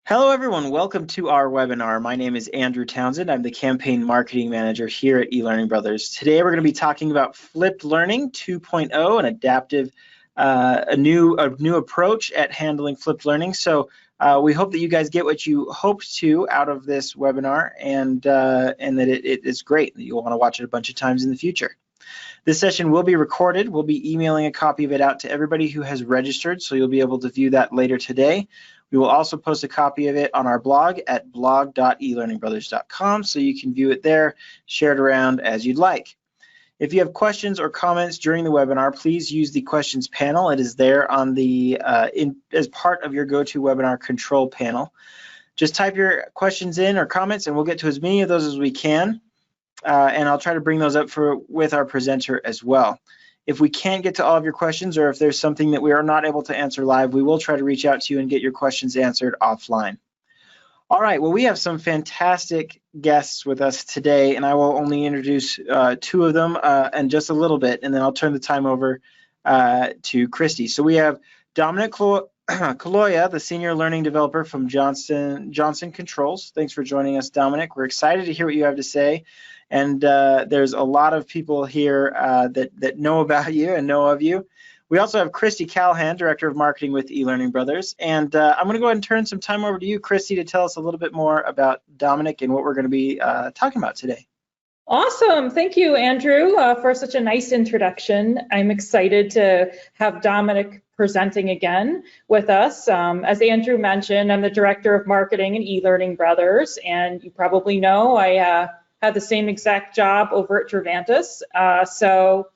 Hello everyone, welcome to our webinar. My name is Andrew Townsend. I'm the Campaign Marketing Manager here at eLearning Brothers. Today we're going to be talking about flipped learning 2.0, an adaptive, a new approach at handling flipped learning. So we hope that you guys get what you hoped to out of this webinar and that it is great, that you'll want to watch it a bunch of times in the future. This session will be recorded. We'll be emailing a copy of it out to everybody who has registered, so you'll be able to view that later today. We will also post a copy of it on our blog at blog.elearningbrothers.com, so you can view it there, share it around as you'd like. If you have questions or comments during the webinar, please use the questions panel. It is there on the as part of your GoToWebinar control panel. Just type your questions in or comments, and we'll get to as many of those as we can. And I'll try to bring those up with our presenter as well. If we can't get to all of your questions, or if there's something that we are not able to answer live, we will try to reach out to you and get your questions answered offline. All right, well, we have some fantastic guests with us today, and I will only introduce two of them in just a little bit, and then I'll turn the time over to Christy. So we have Domenic Caloia, the Senior Learning Developer from Johnson Controls. Thanks for joining us, Domenic. We're excited to hear what you have to say. And there's a lot of people here that know about you and know of you. We also have Christy Callahan, Director of Marketing with eLearning Brothers. And I'm going to go ahead and turn some time over to you, Christy, to tell us a little bit more about Domenic and what we're going to be talking about today. Awesome. Thank you, Andrew, for such a nice introduction. I'm excited to have Domenic presenting again with us. As Andrew mentioned, I'm the Director of Marketing at eLearning Brothers, and you probably know I had the same exact job over at Drvantis. So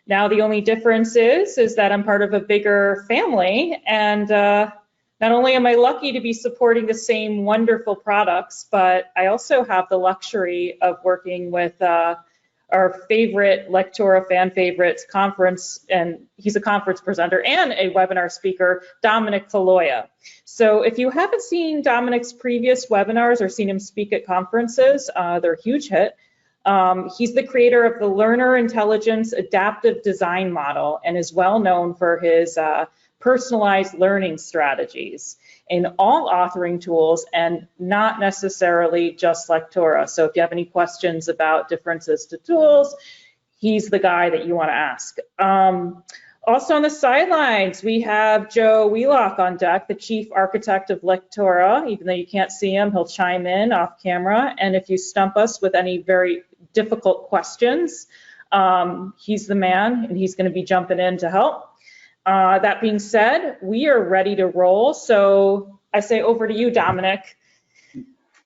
now the only difference is that I'm part of a bigger family, and not only am I lucky to be supporting the same wonderful products, but I also have the luxury of working with our favorite LECTORA fan favorites conference, and he's a conference presenter and a webinar speaker, Domenic Caloia. So if you haven't seen Domenic's previous webinars or seen him speak at conferences, they're a huge hit. He's the creator of the Learner Intelligence Adaptive Design Model and is well known for his personalized learning strategies in all authoring tools and not necessarily just LECTORA. So if you have any questions about differences to tools, he's the guy that you want to ask. Also on the sidelines, we have Joe Wheelock on deck, the chief architect of LECTORA. Even though you can't see him, he'll chime in off camera. And if you stump us with any very difficult questions, he's the man and he's going to be jumping in to help. That being said, we are ready to roll. So I say over to you, Domenic.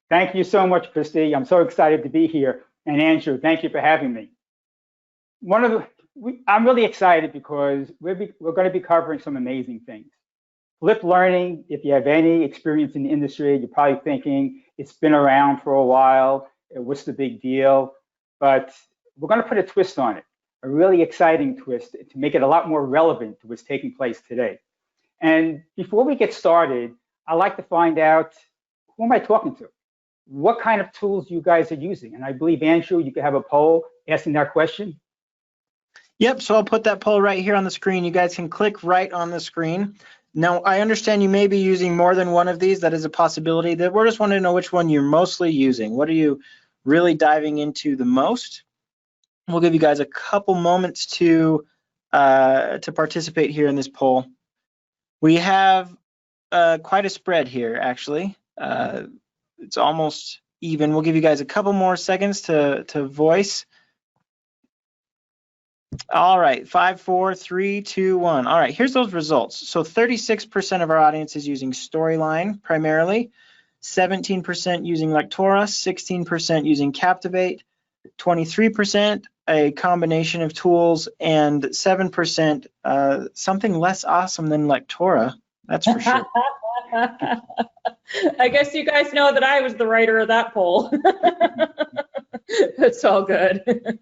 Thank you so much, Christy. I'm so excited to be here. And Andrew, thank you for having me. I'm really excited because we're going to be covering some amazing things. Flipped learning, if you have any experience in the industry, you're probably thinking it's been around for a while. What's the big deal? But we're going to put a twist on it. A really exciting twist to make it a lot more relevant to what's taking place today. And before we get started, I'd like to find out, who am I talking to? What kind of tools you guys are using? And I believe, Andrew, you could have a poll asking that question. Yep, so I'll put that poll right here on the screen. You guys can click right on the screen. Now, I understand you may be using more than one of these. That is a possibility. We're just wanting to know which one you're mostly using. What are you really diving into the most? We'll give you guys a couple moments to participate here in this poll. We have quite a spread here, actually. It's almost even. We'll give you guys a couple more seconds to voice. All right, 5, 4, 3, 2, 1. All right, here's those results. So 36% of our audience is using Storyline primarily, 17% using LECTORA, 16% using Captivate, 23% a combination of tools, and 7% something less awesome than LECTORA, that's for sure. I guess you guys know that I was the writer of that poll. It's all good.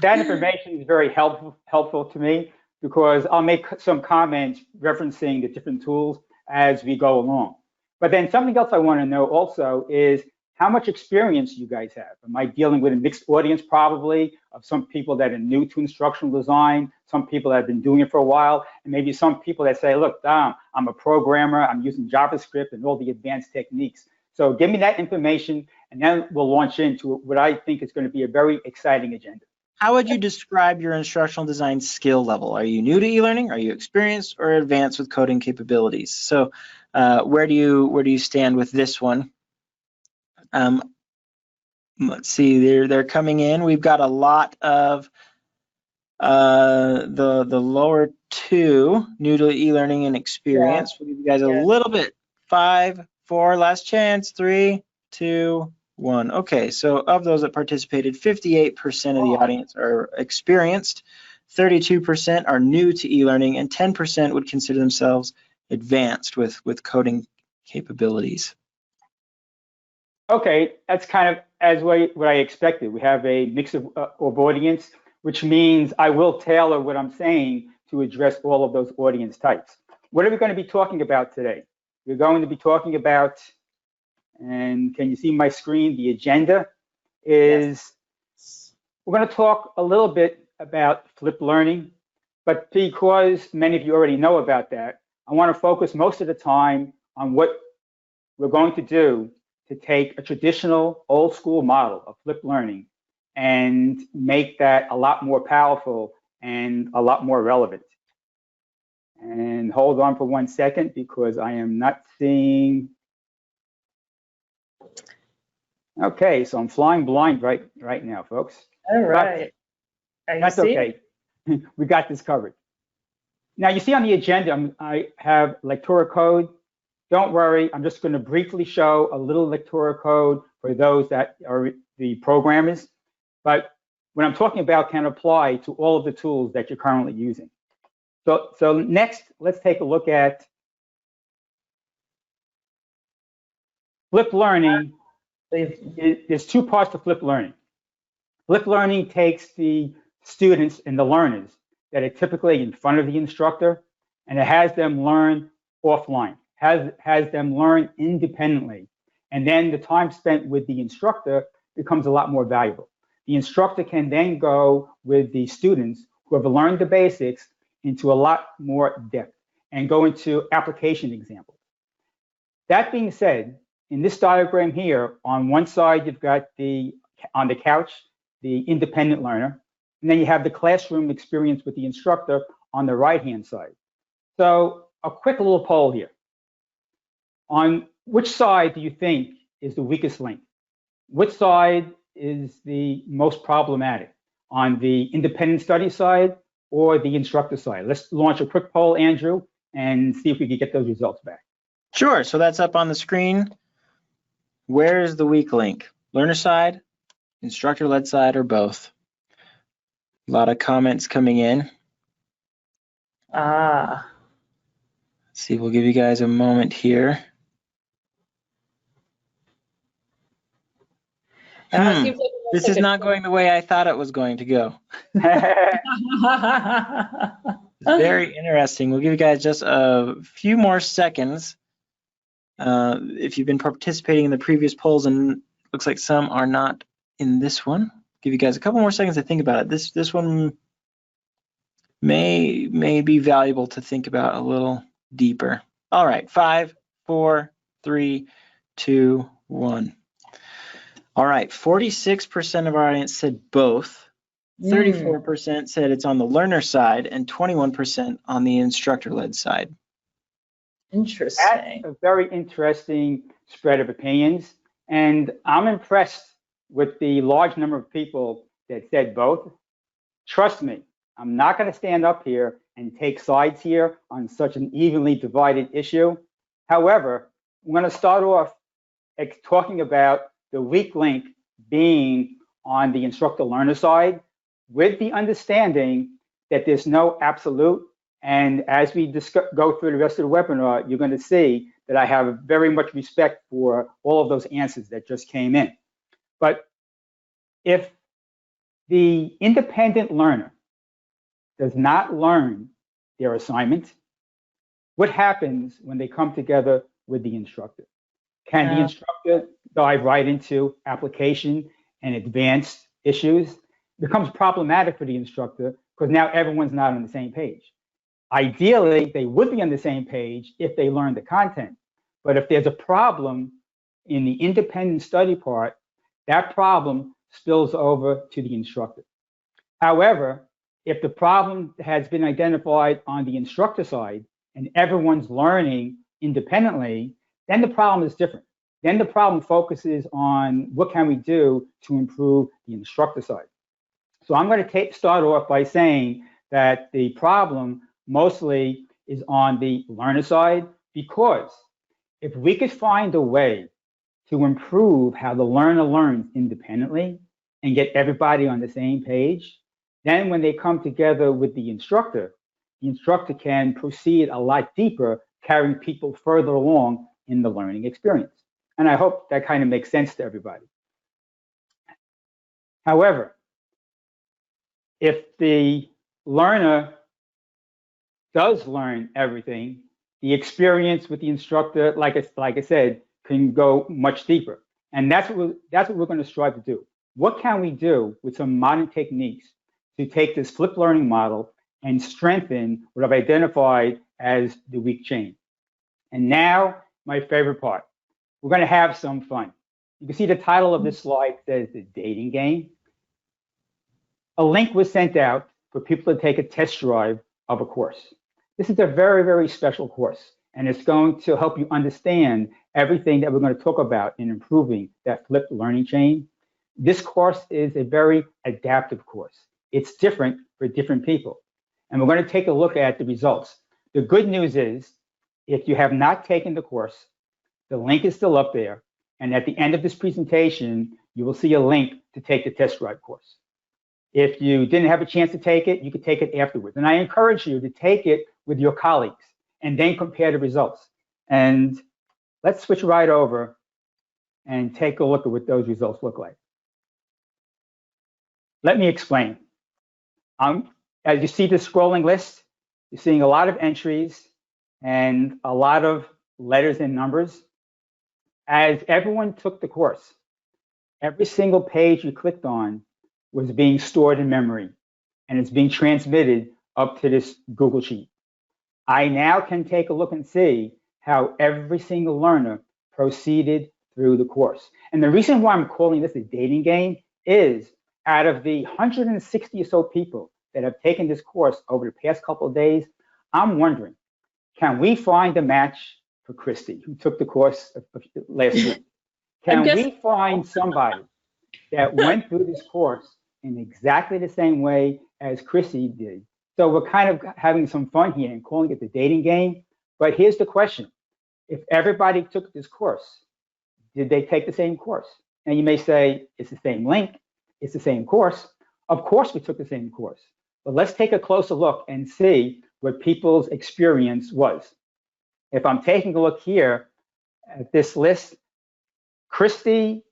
That information is very helpful to me because I'll make some comments referencing the different tools as we go along. But then something else I want to know also is, how much experience you guys have. Am I dealing with a mixed audience probably of some people that are new to instructional design, some people that have been doing it for a while, and maybe some people that say, look, Dom, I'm a programmer, I'm using JavaScript and all the advanced techniques. So give me that information, and then we'll launch into what I think is going to be a very exciting agenda. How would you describe your instructional design skill level? Are you new to e-learning? Are you experienced or advanced with coding capabilities? So where do you stand with this one? Let's see, they're coming in. We've got a lot of the lower two, new to e-learning and experience. We'll give you guys a little bit. 5, 4, last chance. 3, 2, 1. Okay, so of those that participated, 58% of the audience are experienced, 32% are new to e-learning, and 10% would consider themselves advanced with coding capabilities. Okay, that's kind of as what I expected. We have a mix of audience, which means I will tailor what I'm saying to address all of those audience types. What are we going to be talking about today? We're going to be talking about, and can you see my screen? The agenda is, we're going to talk a little bit about flipped learning, but because many of you already know about that, I want to focus most of the time on what we're going to do to take a traditional old school model of flipped learning and make that a lot more powerful and a lot more relevant. And hold on for 1 second because I am not seeing. Okay, so I'm flying blind right now, folks. All right. That's okay. We got this covered. Now you see on the agenda, I have LECTORA code. Don't worry, I'm just going to briefly show a little LECTORA code for those that are the programmers. But what I'm talking about can apply to all of the tools that you're currently using. So next, let's take a look at flipped learning. There's 2 parts to flipped learning. Flipped learning takes the students and the learners that are typically in front of the instructor, and it has them learn offline, has them learn independently. And then the time spent with the instructor becomes a lot more valuable. The instructor can then go with the students who have learned the basics into a lot more depth and go into application examples. That being said, in this diagram here, on one side, you've got on the couch, the independent learner, and then you have the classroom experience with the instructor on the right-hand side. So a quick little poll here. On which side do you think is the weakest link? Which side is the most problematic? On the independent study side or the instructor side? Let's launch a quick poll, Andrew, and see if we can get those results back. Sure, so that's up on the screen. Where's the weak link? Learner side, instructor-led side, or both? A lot of comments coming in. Let's see, we'll give you guys a moment here. This is not going the way I thought it was going to go. Very interesting. We'll give you guys just a few more seconds. If you've been participating in the previous polls, and looks like some are not in this one, give you guys a couple more seconds to think about it. This one may be valuable to think about a little deeper. All right, 5, 4, 3, 2, 1. All right, 46% of our audience said both. 34% said it's on the learner side, and 21% on the instructor-led side. Interesting. That's a very interesting spread of opinions, and I'm impressed with the large number of people that said both. Trust me, I'm not going to stand up here and take sides here on such an evenly divided issue. However, I'm going to start off talking about the weak link being on the instructor-learner side, with the understanding that there's no absolute. And as we go through the rest of the webinar, you're going to see that I have very much respect for all of those answers that just came in. But if the independent learner does not learn their assignment, what happens when they come together with the instructor? Can the instructor dive right into application and advanced issues? It becomes problematic for the instructor because now everyone's not on the same page. Ideally, they would be on the same page if they learn the content. But if there's a problem in the independent study part, that problem spills over to the instructor. However, if the problem has been identified on the instructor side and everyone's learning independently, then the problem is different. Then the problem focuses on what can we do to improve the instructor side. So I'm going to start off by saying that the problem mostly is on the learner side, because if we could find a way to improve how the learner learns independently and get everybody on the same page, then when they come together with the instructor can proceed a lot deeper, carrying people further along in the learning experience. And I hope that kind of makes sense to everybody. However, if the learner does learn everything, the experience with the instructor, like I said, can go much deeper. And that's what we're going to strive to do. What can we do with some modern techniques to take this flipped learning model and strengthen what I've identified as the weak chain? And now, my favorite part. We're going to have some fun. You can see the title of this slide says the dating game. A link was sent out for people to take a test drive of a course. This is a very, very special course, and it's going to help you understand everything that we're going to talk about in improving that flipped learning chain. This course is a very adaptive course. It's different for different people. And we're going to take a look at the results. The good news is, if you have not taken the course, the link is still up there. And at the end of this presentation, you will see a link to take the test drive course. If you didn't have a chance to take it, you could take it afterwards. And I encourage you to take it with your colleagues and then compare the results. And let's switch right over and take a look at what those results look like. Let me explain. As you see the scrolling list, you're seeing a lot of entries and a lot of letters and numbers. As everyone took the course, every single page you clicked on was being stored in memory, and it's being transmitted up to this Google Sheet. I now can take a look and see how every single learner proceeded through the course. And the reason why I'm calling this a dating game is, out of the 160 or so people that have taken this course over the past couple of days, I'm wondering, can we find a match for Christy, who took the course last week? Can we find somebody that went through this course in exactly the same way as Christy did? So we're kind of having some fun here and calling it the dating game. But here's the question. If everybody took this course, did they take the same course? And you may say, it's the same link, it's the same course. Of course we took the same course. But let's take a closer look and see what people's experience was. If I'm taking a look here at this list, Christy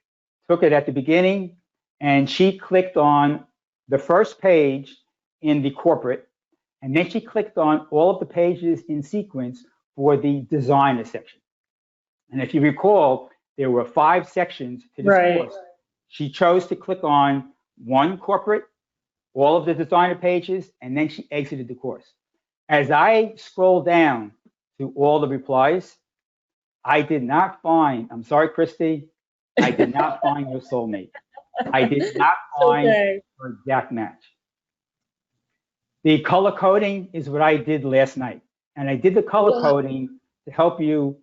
took it at the beginning, and she clicked on the first page in the corporate, and then she clicked on all of the pages in sequence for the designer section. And if you recall, there were 5 sections to this course. She chose to click on one corporate, all of the designer pages, and then she exited the course. As I scroll down to all the replies, I did not find, I'm sorry, Christy, I did not find your soulmate. I did not find your exact match. The color coding is what I did last night. And I did the color coding to help you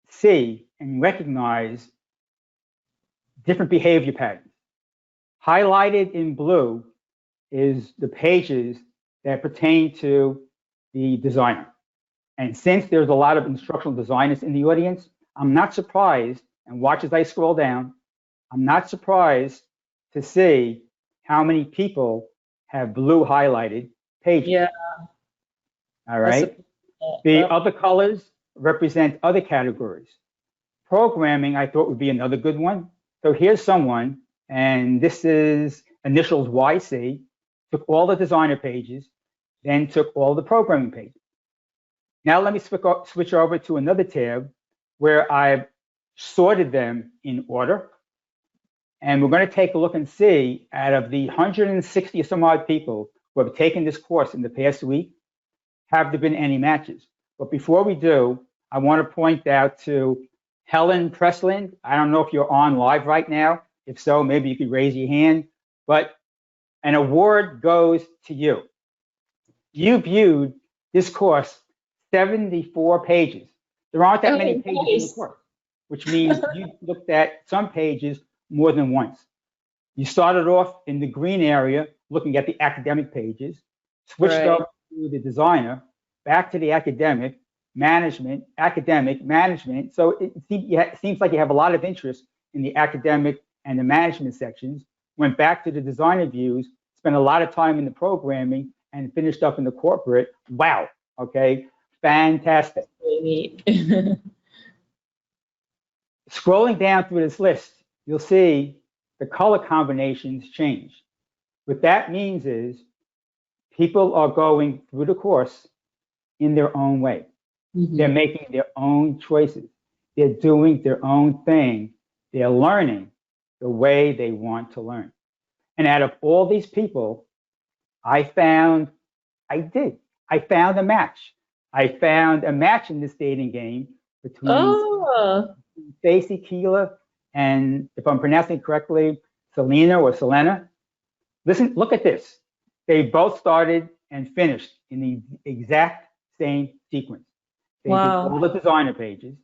see and recognize different behavior patterns. Highlighted in blue is the pages that pertain to the designer. And since there's a lot of instructional designers in the audience, I'm not surprised, and watch as I scroll down, I'm not surprised to see how many people have blue highlighted pages. Yeah. All right. The other colors represent other categories. Programming, I thought, would be another good one. So here's someone, and this is initials YC, took all the designer pages, then took all the programming pages. Now let me switch over to another tab where I've sorted them in order. And we're going to take a look and see, out of the 160 some odd people who have taken this course in the past week, have there been any matches? But before we do, I want to point out to Helen Pressland. I don't know if you're on live right now. If so, maybe you could raise your hand. But an award goes to you. You viewed this course 74 pages. There aren't that many pages in the course, which means you looked at some pages more than once. You started off in the green area looking at the academic pages, switched over to the designer, back to the academic management. So it seems like you have a lot of interest in the academic and the management sections, went back to the designer views, spent a lot of time in the programming, and finished up in the corporate. Wow, okay, fantastic. Really neat. Scrolling down through this list, you'll see the color combinations change. What that means is people are going through the course in their own way. They're making their own choices. They're doing their own thing. They're learning the way they want to learn. And out of all these people, I found a match. I found a match in this dating game between Stacy Keeler and, if I'm pronouncing it correctly, Selena. Listen, look at this. They both started and finished in the exact same sequence. They did all the designer pages,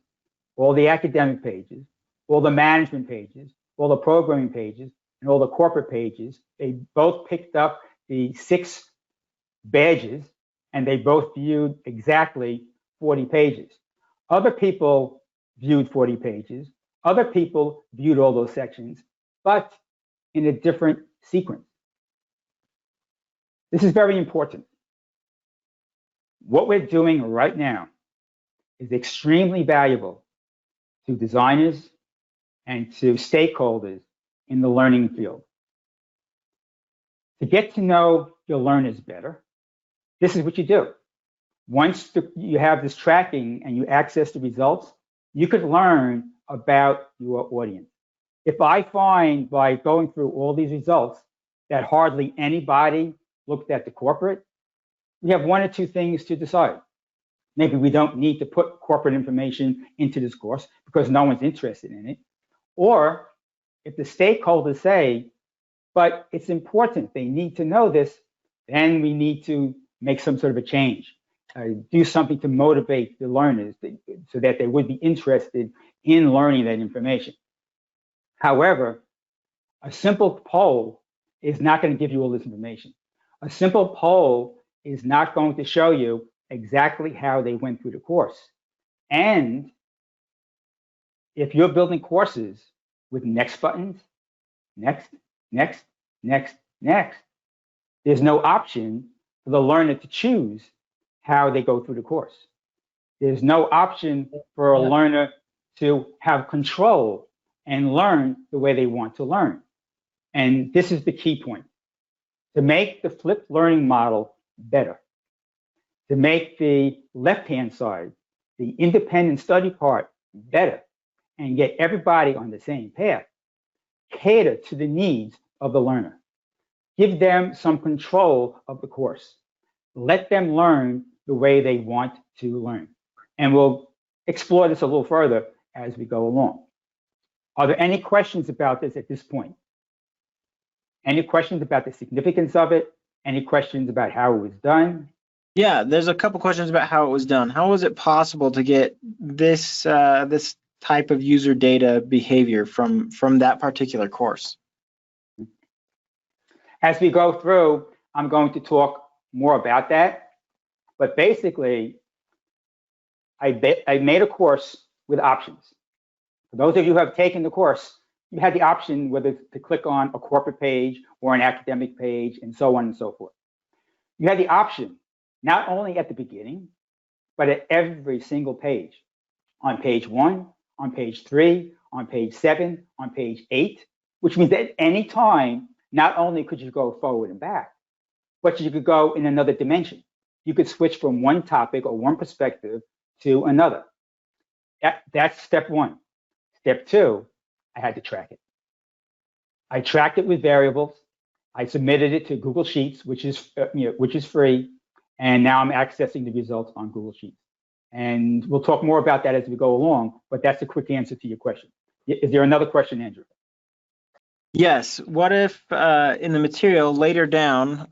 all the academic pages, all the management pages, all the programming pages, and all the corporate pages. They both picked up the 6 badges, and they both viewed exactly 40 pages. Other people viewed 40 pages. Other people viewed all those sections, but in a different sequence. This is very important. What we're doing right now is extremely valuable to designers and to stakeholders in the learning field. To get to know your learners better, this is what you do. Once you have this tracking and you access the results, you could learn about your audience. If I find by going through all these results that hardly anybody looked at the corporate, we have 1 or 2 things to decide. Maybe we don't need to put corporate information into this course because no one's interested in it. Or if the stakeholders say, but it's important, they need to know this, then we need to make some sort of a change, do something to motivate the learners so that they would be interested in learning that information. However, a simple poll is not going to give you all this information. A simple poll is not going to show you exactly how they went through the course. And if you're building courses with next buttons, next, there's no option for the learner to choose how they go through the course. There's no option for a learner to have control and learn the way they want to learn. And this is the key point. To make the flipped learning model better, to make the left-hand side, the independent study part, better, and get everybody on the same path, cater to the needs of the learner. Give them some control of the course. Let them learn the way they want to learn. And we'll explore this a little further as we go along. Are there any questions about this at this point? Any questions about the significance of it? Any questions about how it was done? Yeah, there's a couple questions about how it was done. How was it possible to get this this type of user data behavior from that particular course? As we go through, I'm going to talk more about that. But basically, I made a course with options. For those of you who have taken the course, you had the option whether to click on a corporate page or an academic page and so on and so forth. You had the option not only at the beginning, but at every single page. On page 1, on page 3, on page 7, on page 8, which means that at any time, not only could you go forward and back, but you could go in another dimension. You could switch from one topic or one perspective to another. That's step 1. Step 2, I had to track it. I tracked it with variables. I submitted it to Google Sheets, which is free, and now I'm accessing the results on Google Sheets. And we'll talk more about that as we go along, but that's a quick answer to your question. Is there another question, Andrew? Yes. What if in the material later down,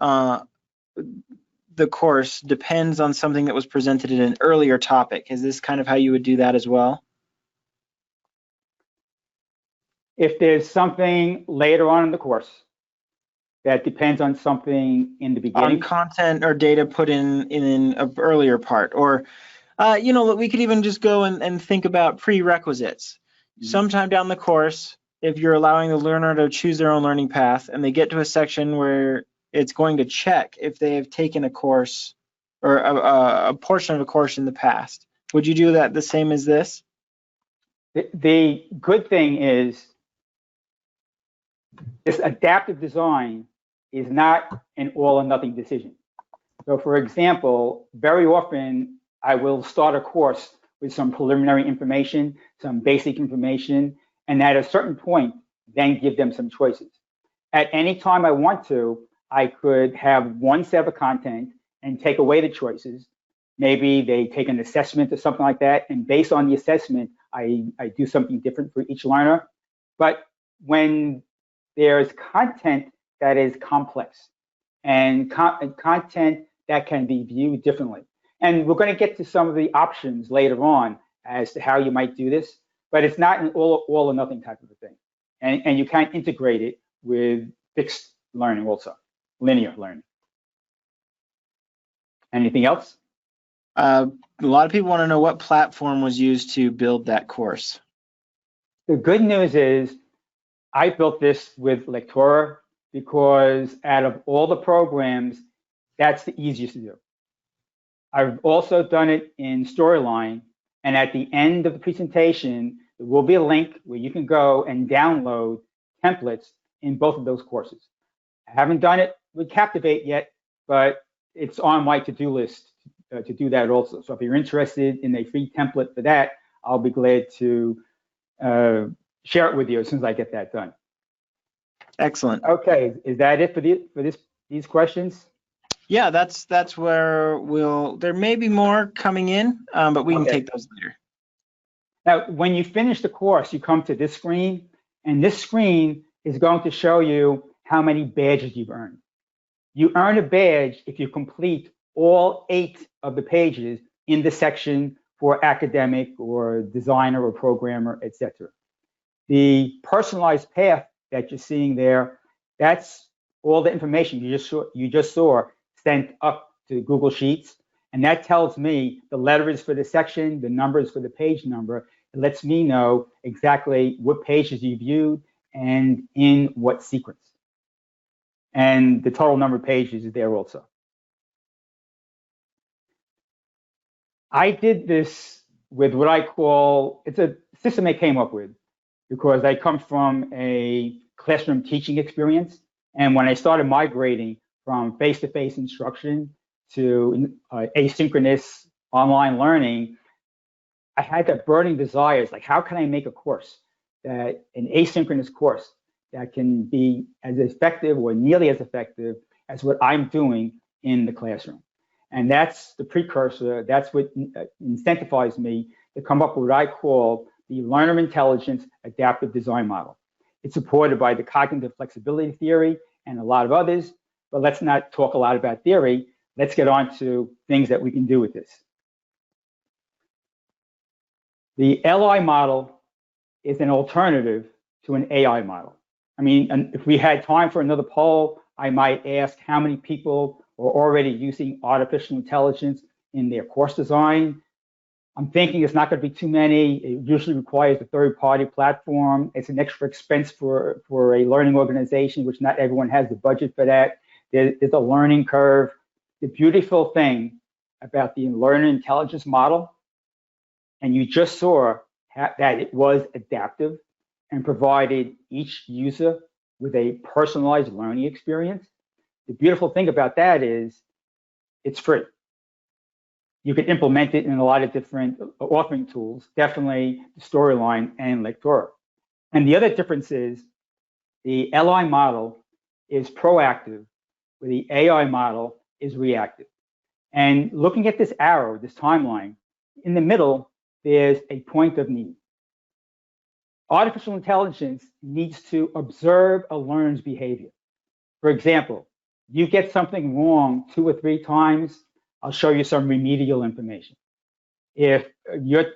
the course depends on something that was presented in an earlier topic? Is this kind of how you would do that as well? If there's something later on in the course that depends on something in the beginning. On content or data put in an earlier part, or we could even just go and think about prerequisites. Sometime down the course, if you're allowing the learner to choose their own learning path and they get to a section where it's going to check if they have taken a course or a portion of a course in the past, would you do that the same as this? The good thing is this adaptive design is not an all or nothing decision. So for example, very often I will start a course with some preliminary information, some basic information, and at a certain point, then give them some choices. At any time I want to, I could have one set of content and take away the choices. Maybe they take an assessment or something like that, and based on the assessment, I do something different for each learner. But when there's content that is complex and content that can be viewed differently, and we're going to get to some of the options later on as to how you might do this, but it's not an all or nothing type of a thing. And you can integrate it with fixed learning also, linear learning. Anything else? A lot of people want to know what platform was used to build that course. The good news is I built this with LECTORA because out of all the programs, that's the easiest to do. I've also done it in Storyline, and at the end of the presentation, there will be a link where you can go and download templates in both of those courses. I haven't done it with Captivate yet, but it's on my to-do list to do that also. So if you're interested in a free template for that, I'll be glad to share it with you as soon as I get that done. Excellent. Okay, is that it for these questions? Yeah, that's where there may be more coming in, but we can take those later. Now, when you finish the course, you come to this screen, and this screen is going to show you how many badges you've earned. You earn a badge if you complete all 8 of the pages in the section for academic or designer or programmer, etc. The personalized path that you're seeing there, that's all the information you just saw sent up to Google Sheets, and that tells me the letters for the section, the numbers for the page number. It lets me know exactly what pages you viewed and in what sequence. And the total number of pages is there also. I did this with what I call, it's a system I came up with because I come from a classroom teaching experience. And when I started migrating from face-to-face instruction to asynchronous online learning, I had that burning desires, like how can I make a course, an asynchronous course that can be as effective or nearly as effective as what I'm doing in the classroom. And that's the precursor, that's what incentivized me to come up with what I call the learner intelligence adaptive design model. It's supported by the cognitive flexibility theory and a lot of others, but let's not talk a lot about theory. Let's get on to things that we can do with this. The LI model is an alternative to an AI model. I mean, if we had time for another poll, I might ask how many people are already using artificial intelligence in their course design. I'm thinking it's not going to be too many. It usually requires a third-party platform. It's an extra expense for a learning organization, which not everyone has the budget for that. There's a learning curve. The beautiful thing about the learner intelligence model, and you just saw that it was adaptive and provided each user with a personalized learning experience. The beautiful thing about that is it's free. You can implement it in a lot of different authoring tools, definitely Storyline and LECTORA. And the other difference is the LI model is proactive, where the AI model is reactive. And looking at this arrow, this timeline, in the middle, there's a point of need. Artificial intelligence needs to observe a learner's behavior. For example, you get something wrong 2 or 3 times, I'll show you some remedial information. If you're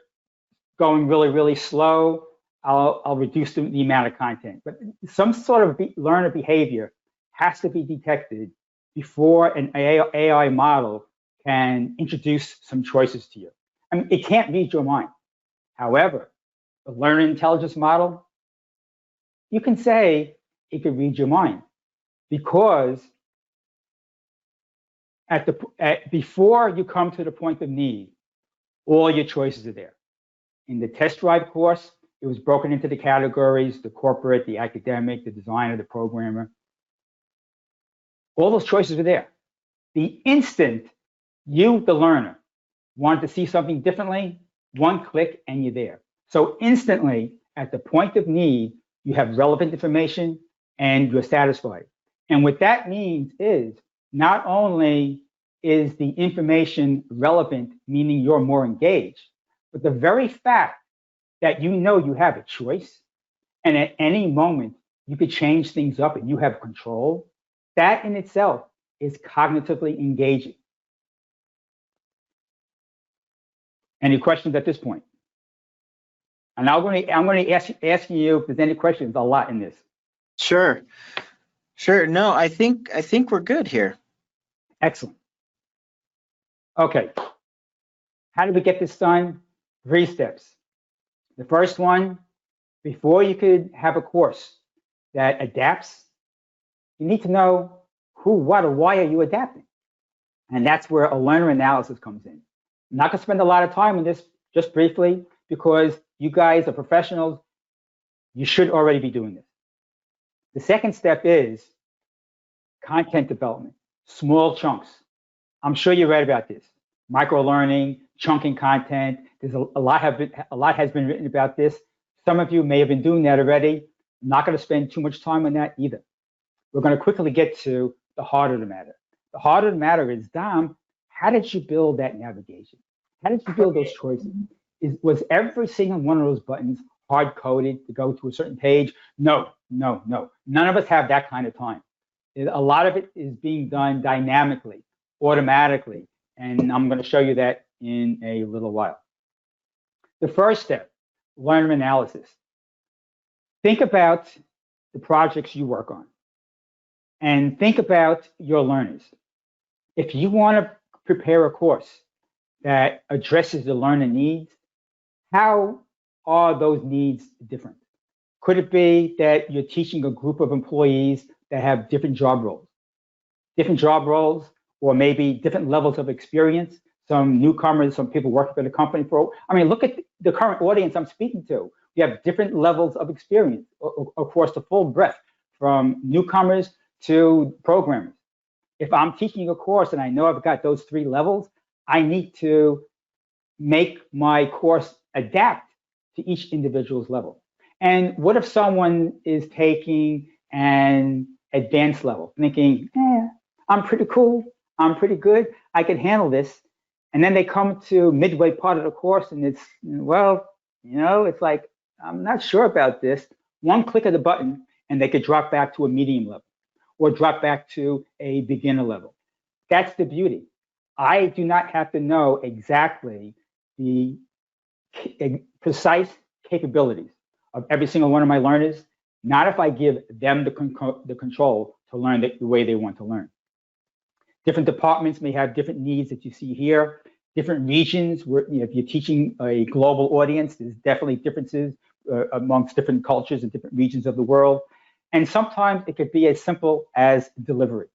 going really, really slow, I'll reduce the amount of content. But some sort of learner behavior has to be detected before an AI model can introduce some choices to you. I mean, it can't read your mind. However, the learner intelligence model, you can say it can read your mind, because before you come to the point of need, all your choices are there. In the test drive course, it was broken into the categories: the corporate, the academic, the designer, the programmer. All those choices were there. The instant you, the learner, wanted to see something differently, one click and you're there. So instantly, at the point of need, you have relevant information and you're satisfied. And what that means is, not only is the information relevant, meaning you're more engaged, but the very fact that you know you have a choice, and at any moment you could change things up and you have control, that in itself is cognitively engaging. Any questions at this point? And I'm going to ask you if there's any questions. A lot in this. Sure. No, I think we're good here. Excellent. Okay. How do we get this done? 3 steps. The first one, before you could have a course that adapts, you need to know who, what, or why are you adapting? And that's where a learner analysis comes in. I'm not going to spend a lot of time on this, just briefly, because you guys are professionals. You should already be doing this. The second step is content development, small chunks. I'm sure you read about this. Micro-learning, chunking content. There's a lot has been written about this. Some of you may have been doing that already. I'm not going to spend too much time on that either. We're going to quickly get to the heart of the matter. The heart of the matter is, Dom, how did you build that navigation? How did you build those choices? Was every single one of those buttons hard-coded to go to a certain page? No. None of us have that kind of time. A lot of it is being done dynamically, automatically, and I'm going to show you that in a little while. The first step, learner analysis. Think about the projects you work on, and think about your learners. If you want to prepare a course that addresses the learner needs, how are those needs different? Could it be that you're teaching a group of employees that have different job roles, or maybe different levels of experience? Some newcomers, some people working for the company for, I mean, look at the current audience I'm speaking to. We have different levels of experience across the full breadth, from newcomers to programmers. If I'm teaching a course and I know I've got those 3 levels, I need to make my course adapt to each individual's level. And what if someone is taking an advanced level, thinking, I'm pretty cool, I'm pretty good, I can handle this. And then they come to midway part of the course and it's, well, it's like, I'm not sure about this. One click of the button and they could drop back to a medium level or drop back to a beginner level. That's the beauty. I do not have to know exactly the precise capabilities of every single one of my learners, not if I give them the control to learn the way they want to learn. Different departments may have different needs that you see here. Different regions, where if you're teaching a global audience, there's definitely differences amongst different cultures and different regions of the world. And sometimes it could be as simple as delivery.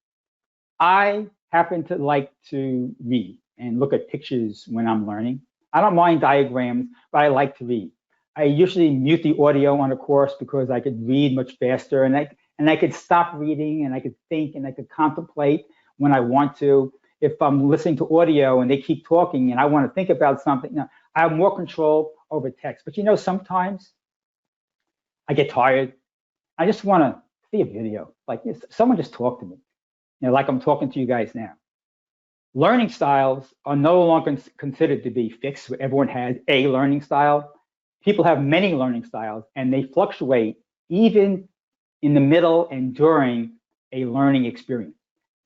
I happen to like to read and look at pictures when I'm learning. I don't mind diagrams, but I like to read. I usually mute the audio on a course because I could read much faster, and I could stop reading and I could think and I could contemplate when I want to. if I'm listening to audio and they keep talking and I want to think about something, I have more control over text. But sometimes I get tired. I just want to see a video, like someone just talk to me, like I'm talking to you guys now. Learning styles are no longer considered to be fixed, where everyone has a learning style. People have many learning styles, and they fluctuate even in the middle and during a learning experience.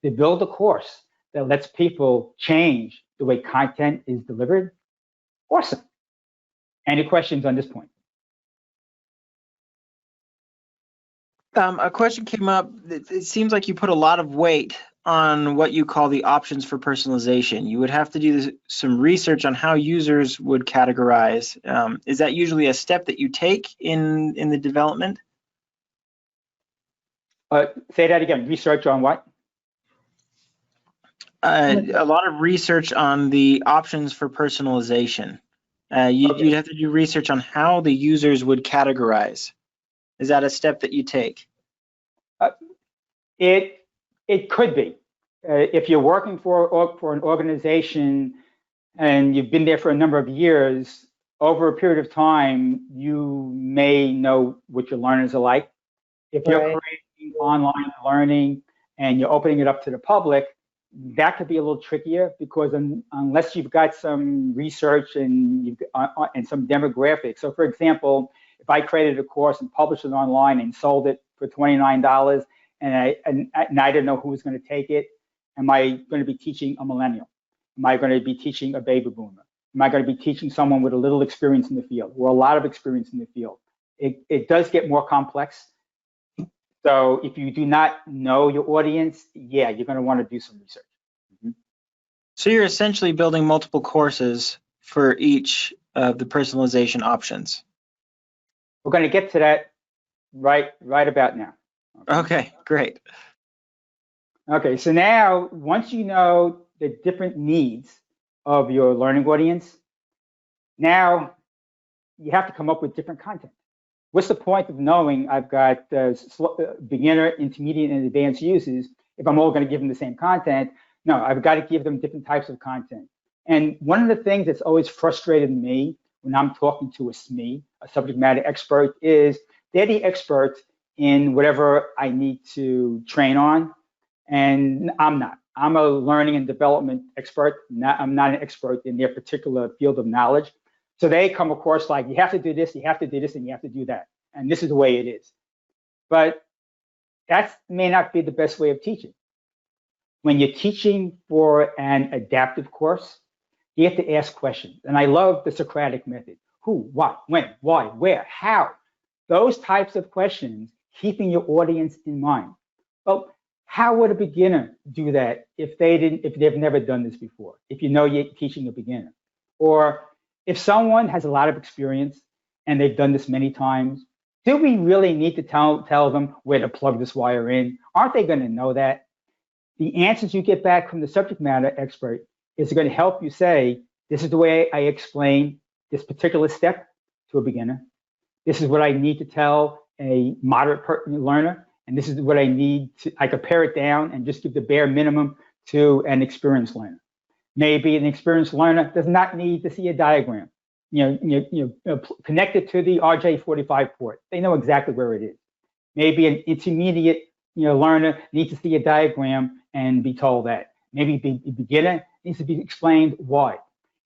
To build a course that lets people change the way content is delivered, awesome. Any questions on this point? A question came up. It seems like you put a lot of weight on what you call the options for personalization. You would have to do some research on how users would categorize. Is that usually a step that you take in the development? Say that again. Research on what? A lot of research on the options for personalization. You'd have to do research on how the users would categorize. Is that a step that you take? It could be. If you're working for an organization and you've been there for a number of years, over a period of time, you may know what your learners are like. If you're creating online learning and you're opening it up to the public, that could be a little trickier, because unless you've got some research and some demographics. So, for example, if I created a course and published it online and sold it for $29, and I didn't know who was going to take it, am I going to be teaching a millennial? Am I going to be teaching a baby boomer? Am I going to be teaching someone with a little experience in the field or a lot of experience in the field? It does get more complex. So if you do not know your audience, yeah, you're going to want to do some research. So you're essentially building multiple courses for each of the personalization options. We're going to get to that right about now. Okay, great. Okay, so now once you know the different needs of your learning audience, now you have to come up with different content. What's the point of knowing I've got beginner, intermediate, and advanced users if I'm all going to give them the same content? No, I've got to give them different types of content. And one of the things that's always frustrated me when I'm talking to a SME, a subject matter expert, is they're the expert in whatever I need to train on, and I'm not. I'm a learning and development expert. I'm not an expert in their particular field of knowledge. So they come across like, you have to do this, you have to do this, and you have to do that. And this is the way it is. But that may not be the best way of teaching. When you're teaching for an adaptive course, you have to ask questions. And I love the Socratic method. Who, what, when, why, where, how? Those types of questions, keeping your audience in mind. Well, how would a beginner do that if they've never done this before? If you know you're teaching a beginner, or if someone has a lot of experience and they've done this many times, do we really need to tell them where to plug this wire in? Aren't they going to know that? The answers you get back from the subject matter expert is going to help you say, this is the way I explain this particular step to a beginner. This is what I need to tell a moderate learner. And this is what I need to, I could pare it down and just give the bare minimum to an experienced learner. Maybe an experienced learner does not need to see a diagram. Connect it to the RJ45 port. They know exactly where it is. Maybe an intermediate learner needs to see a diagram and be told that. Maybe the beginner needs to be explained why.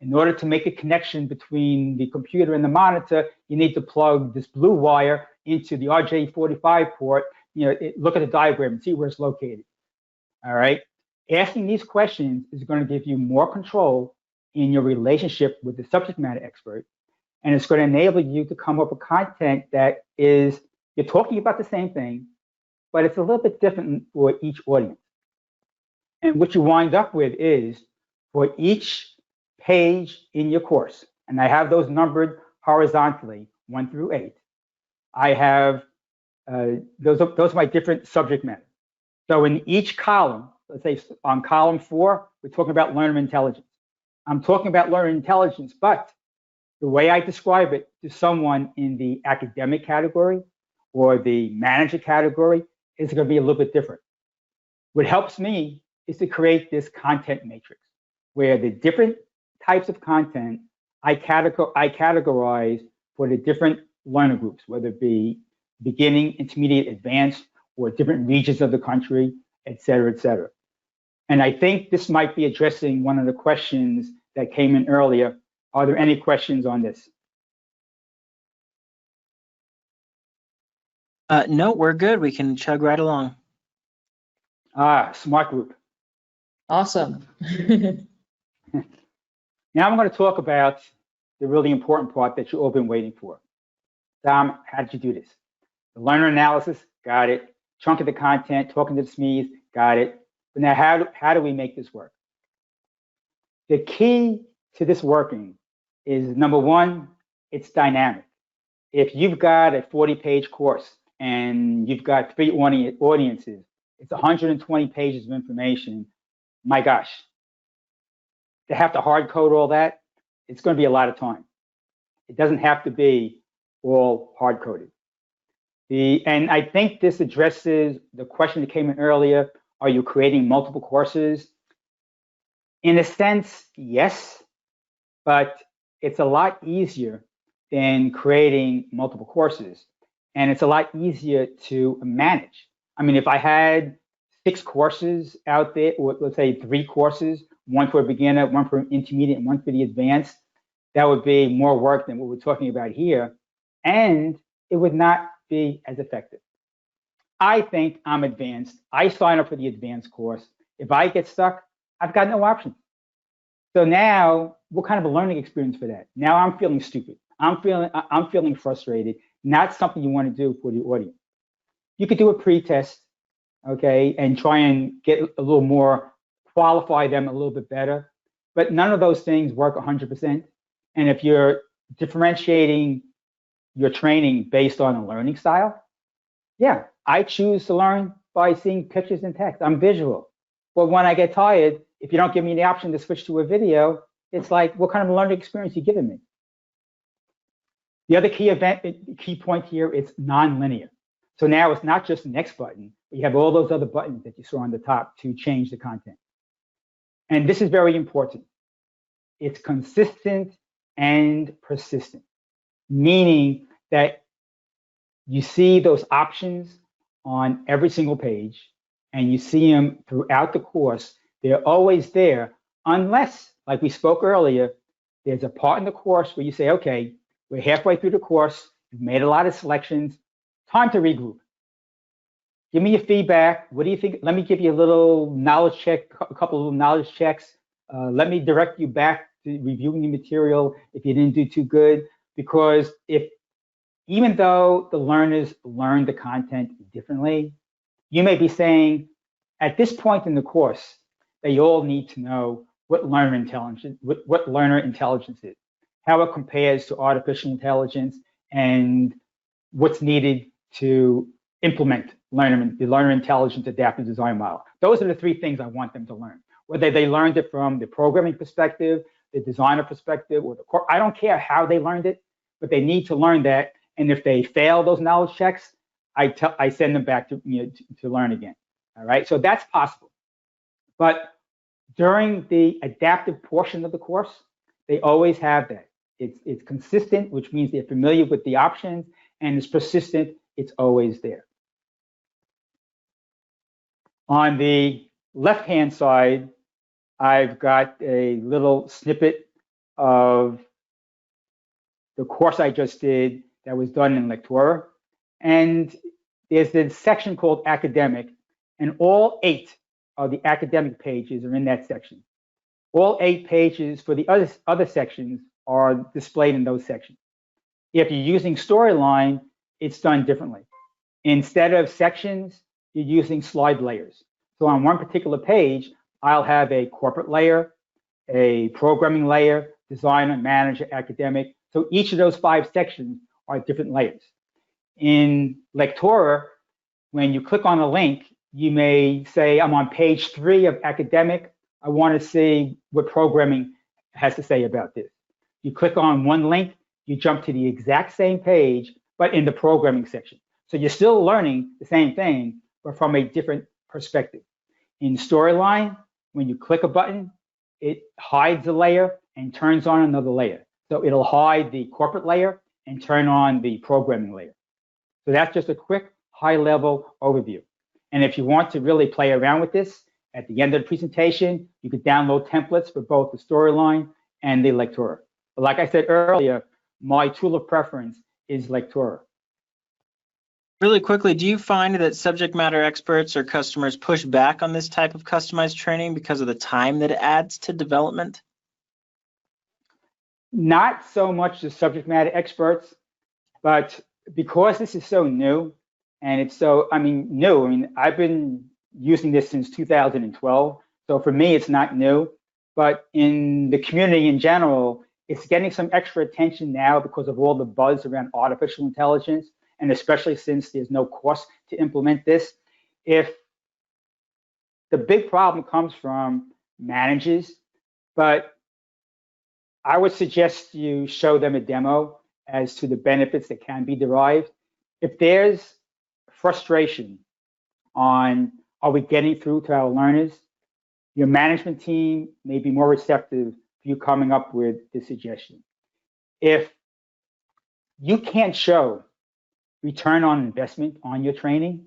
In order to make a connection between the computer and the monitor, you need to plug this blue wire into the RJ45 port. Look at the diagram and see where it's located. All right. Asking these questions is going to give you more control in your relationship with the subject matter expert, and it's going to enable you to come up with content that is, you're talking about the same thing, but it's a little bit different for each audience. And what you wind up with is, for each page in your course, and I have those numbered horizontally, 1 through 8, I have those are my different subject matter. So in each column, let's say on column 4, we're talking about learner intelligence. I'm talking about learner intelligence, but the way I describe it to someone in the academic category or the manager category is going to be a little bit different. What helps me is to create this content matrix where the different types of content I categorize for the different learner groups, whether it be beginning, intermediate, advanced, or different regions of the country, et cetera, et cetera. And I think this might be addressing one of the questions that came in earlier. Are there any questions on this? No, we're good. We can chug right along. Smart group. Awesome. Now I'm going to talk about the really important part that you've all been waiting for. Dom, how did you do this? The learner analysis, got it. Chunk of the content, talking to the SMEs, got it. But now how do we make this work? The key to this working is, number one, it's dynamic. If you've got a 40-page course and you've got 3 audiences, it's 120 pages of information. My gosh, to have to hard code all that, it's going to be a lot of time. It doesn't have to be all hard coded. And I think this addresses the question that came in earlier. Are you creating multiple courses? In a sense, yes, but it's a lot easier than creating multiple courses. And it's a lot easier to manage. I mean, if I had 6 courses out there, or let's say 3 courses, one for a beginner, one for an intermediate, and one for the advanced, that would be more work than what we're talking about here. And it would not be as effective. I think I'm advanced. I sign up for the advanced course. If I get stuck, I've got no options. So now, what kind of a learning experience for that? Now I'm feeling stupid. I'm feeling frustrated. Not something you want to do for the audience. You could do a pre-test, okay, and try and get a little more, qualify them a little bit better. But none of those things work 100%. And if you're differentiating your training based on a learning style, yeah, I choose to learn by seeing pictures and text. I'm visual. But when I get tired, if you don't give me the option to switch to a video, it's like, what kind of learning experience are you giving me? The other key point here is non-linear. So now it's not just the next button, but you have all those other buttons that you saw on the top to change the content. And this is very important. It's consistent and persistent, meaning that you see those options on every single page and you see them throughout the course. They're always there, unless, like we spoke earlier, there's a part in the course where you say, okay, we're halfway through the course, you've made a lot of selections, time to regroup. Give me your feedback. What do you think? Let me give you a little knowledge check, a couple of little knowledge checks. Let me direct you back to reviewing the material if you didn't do too good. Because even though the learners learn the content differently, you may be saying, at this point in the course, they all need to know what learner intelligence is, how it compares to artificial intelligence, and what's needed to implement the learner intelligence adaptive design model. Those are the 3 things I want them to learn. Whether they learned it from the programming perspective, the designer perspective, or I don't care how they learned it, but they need to learn that. And if they fail those knowledge checks, I send them back to learn again. All right, so that's possible. But during the adaptive portion of the course, they always have that. It's consistent, which means they're familiar with the options, and it's persistent. It's always there. On the left-hand side, I've got a little snippet of the course I just did that was done in LECTORA. And there's this section called academic, and all 8 of the academic pages are in that section. All 8 pages for the other sections are displayed in those sections. If you're using Storyline, it's done differently. Instead of sections, you're using slide layers. So on one particular page, I'll have a corporate layer, a programming layer, designer, manager, academic. So each of those 5 sections are different layers. In LECTORA, when you click on a link, you may say, I'm on page 3 of academic. I want to see what programming has to say about this. You click on one link, you jump to the exact same page, but in the programming section. So you're still learning the same thing, but from a different perspective. In Storyline, when you click a button, it hides a layer and turns on another layer. So it'll hide the corporate layer and turn on the programming layer. So that's just a quick high-level overview. And if you want to really play around with this, at the end of the presentation, you could download templates for both the Storyline and the LECTORA. But like I said earlier, my tool of preference is LECTORA. Really quickly, do you find that subject matter experts or customers push back on this type of customized training because of the time that it adds to development? Not so much the subject matter experts, but because this is so new, and it's so, new, I've been using this since 2012, so for me, it's not new, but in the community in general, it's getting some extra attention now because of all the buzz around artificial intelligence, and especially since there's no cost to implement this. If the big problem comes from managers, but I would suggest you show them a demo as to the benefits that can be derived. If there's frustration on, are we getting through to our learners, your management team may be more receptive to you coming up with this suggestion. If you can't show return on investment on your training,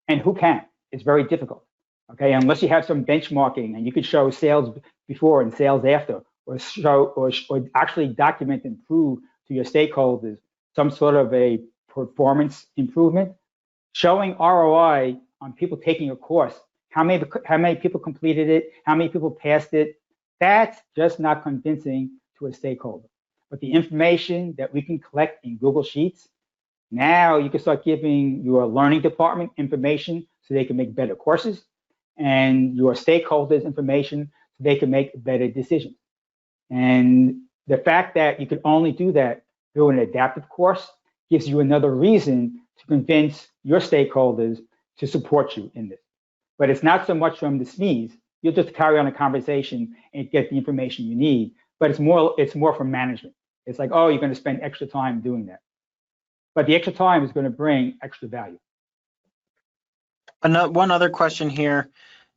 and who can? It's very difficult, okay? Unless you have some benchmarking and you could show sales before and sales after, or show, or actually document and prove to your stakeholders some sort of a performance improvement, showing ROI on people taking a course, how many people completed it, how many people passed it, that's just not convincing to a stakeholder. But the information that we can collect in Google Sheets, now you can start giving your learning department information so they can make better courses, and your stakeholders information so they can make better decisions. And the fact that you can only do that through an adaptive course gives you another reason to convince your stakeholders to support you in this. But it's not so much from the SMEs. You'll just carry on a conversation and get the information you need. But it's more from management. It's like, oh, you're going to spend extra time doing that. But the extra time is going to bring extra value. One other question here.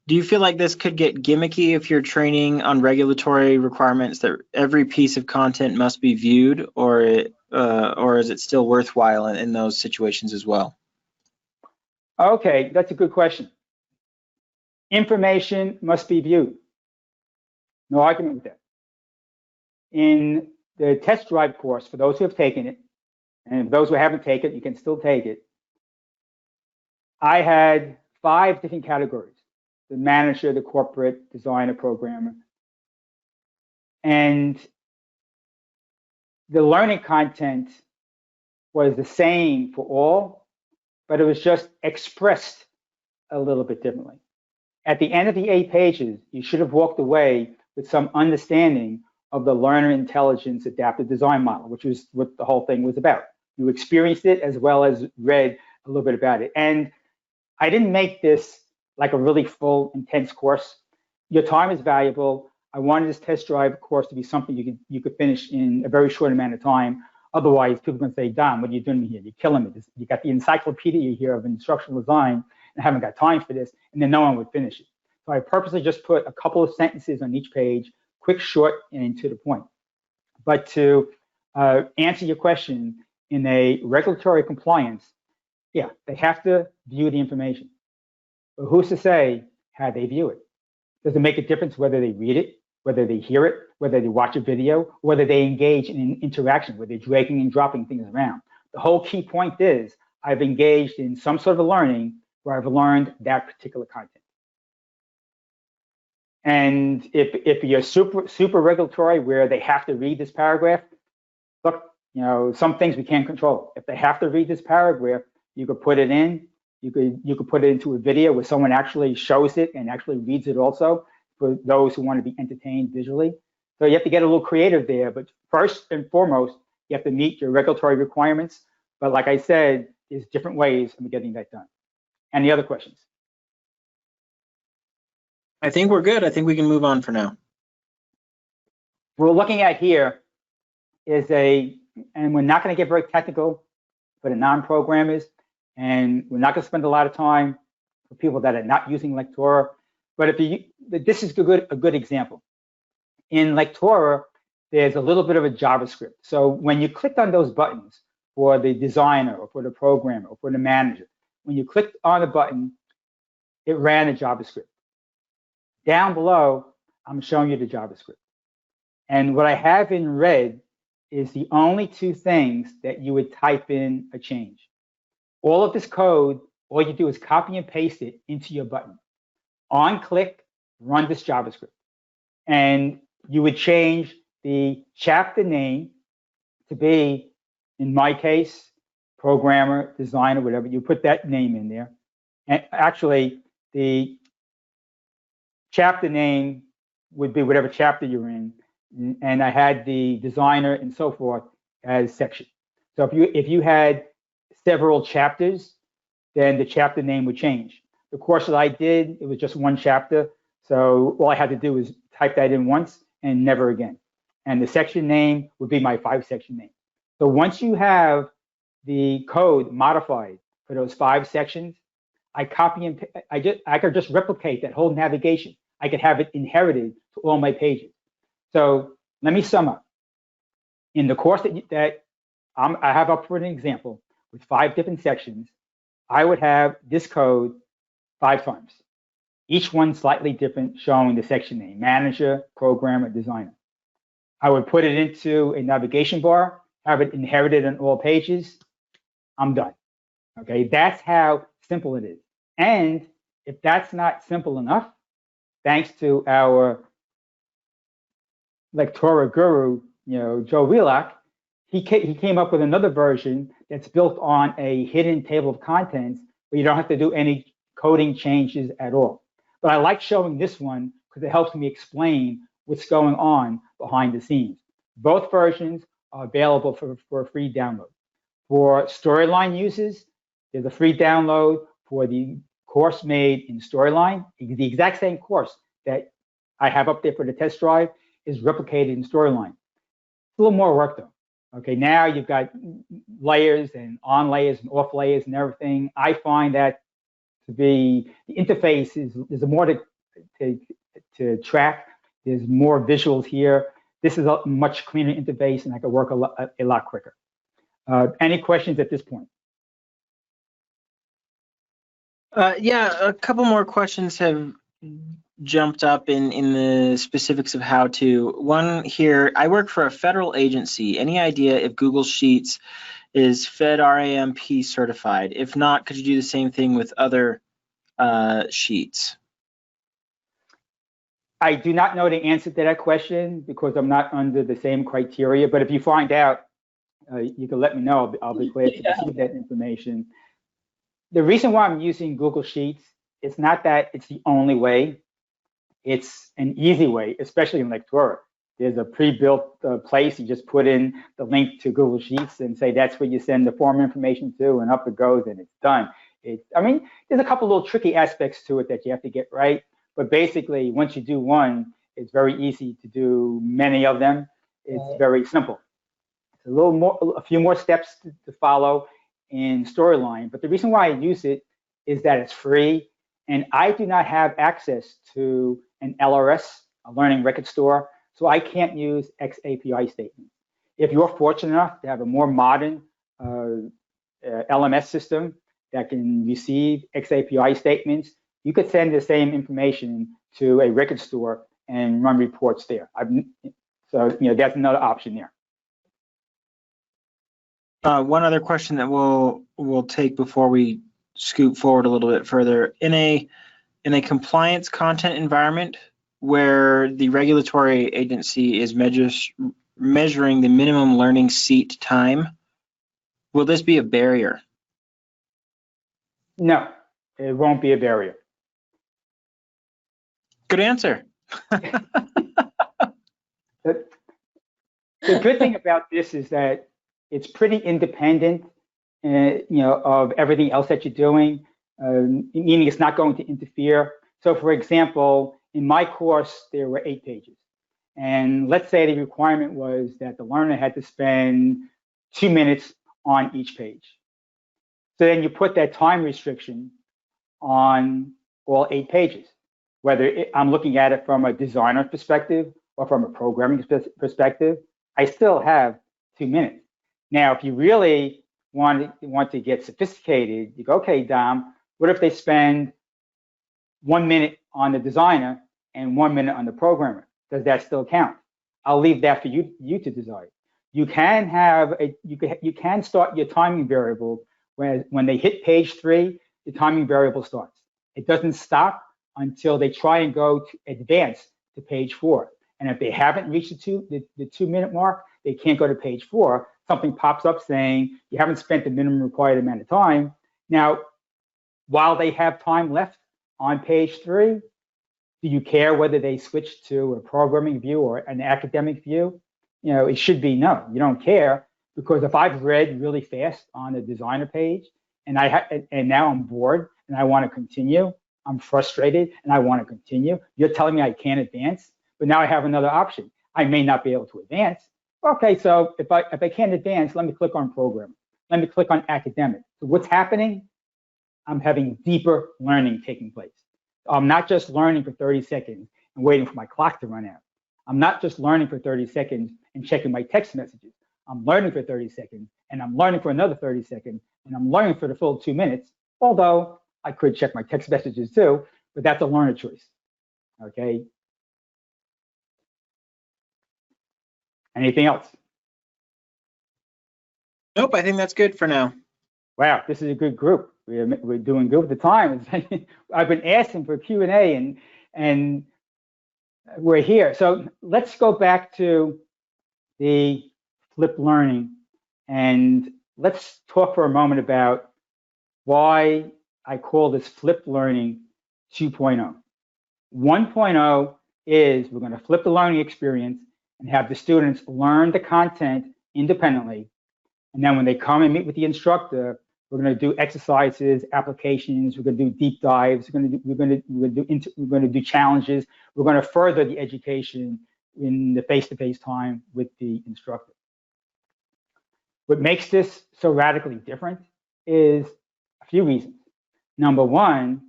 Do you feel like this could get gimmicky if you're training on regulatory requirements that every piece of content must be viewed, or is it still worthwhile in those situations as well? Okay, that's a good question. Information must be viewed. No argument with that. In the test drive course, for those who have taken it, and those who haven't taken it, you can still take it. I had 5 different categories: the manager, the corporate, designer, programmer. And the learning content was the same for all, but it was just expressed a little bit differently. At the end of the 8 pages, you should have walked away with some understanding of the learner intelligence adaptive design model, which was what the whole thing was about. You experienced it as well as read a little bit about it. And I didn't make this like a really full, intense course. Your time is valuable. I wanted this test drive course to be something you could finish in a very short amount of time. Otherwise, people are going to say, Dom, what are you doing here? You're killing me. You got the encyclopedia here of instructional design, and I haven't got time for this, and then no one would finish it. So I purposely just put a couple of sentences on each page, quick, short, and to the point. But to answer your question, in a regulatory compliance, yeah, they have to view the information. But who's to say how they view it? Does it make a difference whether they read it, whether they hear it, whether they watch a video, whether they engage in an interaction, where they're dragging and dropping things around? The whole key point is I've engaged in some sort of learning where I've learned that particular content. And if you're super regulatory where they have to read this paragraph, look, some things we can't control. If they have to read this paragraph, you could put it in. You could put it into a video where someone actually shows it and actually reads it also, for those who want to be entertained visually. So you have to get a little creative there. But first and foremost, you have to meet your regulatory requirements. But like I said, there's different ways of getting that done. Any other questions? I think we're good. I think we can move on for now. What we're looking at here is and we're not going to get very technical for the non-programmers, and we're not going to spend a lot of time for people that are not using LECTORA. But this is a good example. In LECTORA, there's a little bit of a JavaScript. So when you clicked on those buttons for the designer or for the programmer or for the manager, when you clicked on a button, it ran a JavaScript. Down below, I'm showing you the JavaScript. And what I have in red is the only two things that you would type in a change. All of this code, all you do is copy and paste it into your button. On click, run this JavaScript. And you would change the chapter name to be, in my case, programmer, designer, whatever. You put that name in there. And actually, the chapter name would be whatever chapter you're in. And I had the designer and so forth as section. So if you had several chapters, then the chapter name would change. The course that I did, it was just one chapter. So all I had to do was type that in once and never again. And the section name would be my 5-section name. So once you have the code modified for those 5 sections, I copy and I could just replicate that whole navigation. I could have it inherited to all my pages. So let me sum up. In the course that I have up for an example with 5 different sections, I would have this code 5 times, each one slightly different, showing the section name: manager, programmer, designer. I would put it into a navigation bar, have it inherited on all pages. I'm done. Okay, that's how simple it is. And if that's not simple enough, thanks to our LECTORA guru, Joe Wheelock, he came up with another version that's built on a hidden table of contents where you don't have to do any coding changes at all. But I like showing this one because it helps me explain what's going on behind the scenes. Both versions are available for a free download. For Storyline users, there's a free download for the course made in Storyline. The exact same course that I have up there for the test drive is replicated in Storyline. It's a little more work though. Okay, now you've got layers and on layers and off layers and everything. I find that to be, the interface there's more to track. There's more visuals here. This is a much cleaner interface and I can work a lot quicker. Any questions at this point? Yeah, a couple more questions have jumped up in the specifics of how to. One here, I work for a federal agency. Any idea if Google Sheets is FedRAMP certified? If not, could you do the same thing with other sheets? I do not know the answer to that question because I'm not under the same criteria, but if you find out, you can let me know. I'll be glad to receive that information. The reason why I'm using Google Sheets, it's not that it's the only way. It's an easy way, especially in LECTORA. There's a pre-built place. You just put in the link to Google Sheets and say that's where you send the form information to, and up it goes, and it's done. I mean, there's a couple little tricky aspects to it that you have to get right, but basically, once you do one, it's very easy to do many of them. It's very simple. It's a few more steps to follow in Storyline, but the reason why I use it is that it's free, and I do not have access to an LRS, a learning record store, so I can't use XAPI statements. If you're fortunate enough to have a more modern LMS system that can receive XAPI statements, you could send the same information to a record store and run reports there. So that's another option there. One other question that we'll take before we scoot forward a little bit further. In a compliance content environment where the regulatory agency is measuring the minimum learning seat time, will this be a barrier? No, it won't be a barrier. Good answer. The good thing about this is that it's pretty independent, of everything else that you're doing, meaning it's not going to interfere. So, for example, in my course, there were 8 pages. And let's say the requirement was that the learner had to spend 2 minutes on each page. So then you put that time restriction on all 8 pages. whether I'm looking at it from a designer perspective or from a programming perspective, I still have 2 minutes. Now, if you really want to get sophisticated, you go, okay, Dom, what if they spend 1 minute on the designer and 1 minute on the programmer? Does that still count? I'll leave that for you to decide. You can have you can start your timing variable when they hit page 3, the timing variable starts. It doesn't stop until they try and go to advance to page 4. And if they haven't reached the 2 minute mark, they can't go to page 4. Something pops up saying you haven't spent the minimum required amount of time. Now, while they have time left on page 3, do you care whether they switch to a programming view or an academic view? You know, it should be no. You don't care, because if I've read really fast on the designer page and now I'm bored and I want to continue, I'm frustrated and I want to continue, you're telling me I can't advance, but now I have another option. I may not be able to advance. Okay, so if I can't advance, let me click on program. Let me click on academic. So what's happening? I'm having deeper learning taking place. I'm not just learning for 30 seconds and waiting for my clock to run out. I'm not just learning for 30 seconds and checking my text messages. I'm learning for 30 seconds and I'm learning for another 30 seconds and I'm learning for the full 2 minutes, although I could check my text messages too, but that's a learner choice, okay? Anything else? Nope, I think that's good for now. Wow, this is a good group. We're doing good with the time. I've been asking for Q&A and we're here. So let's go back to the flipped learning and let's talk for a moment about why I call this flipped learning 2.0. 1.0 is we're going to flip the learning experience and have the students learn the content independently. And then when they come and meet with the instructor, we're going to do exercises, applications. We're going to do deep dives. We're going to do challenges. We're going to further the education in the face-to-face time with the instructor. What makes this so radically different is a few reasons. Number one,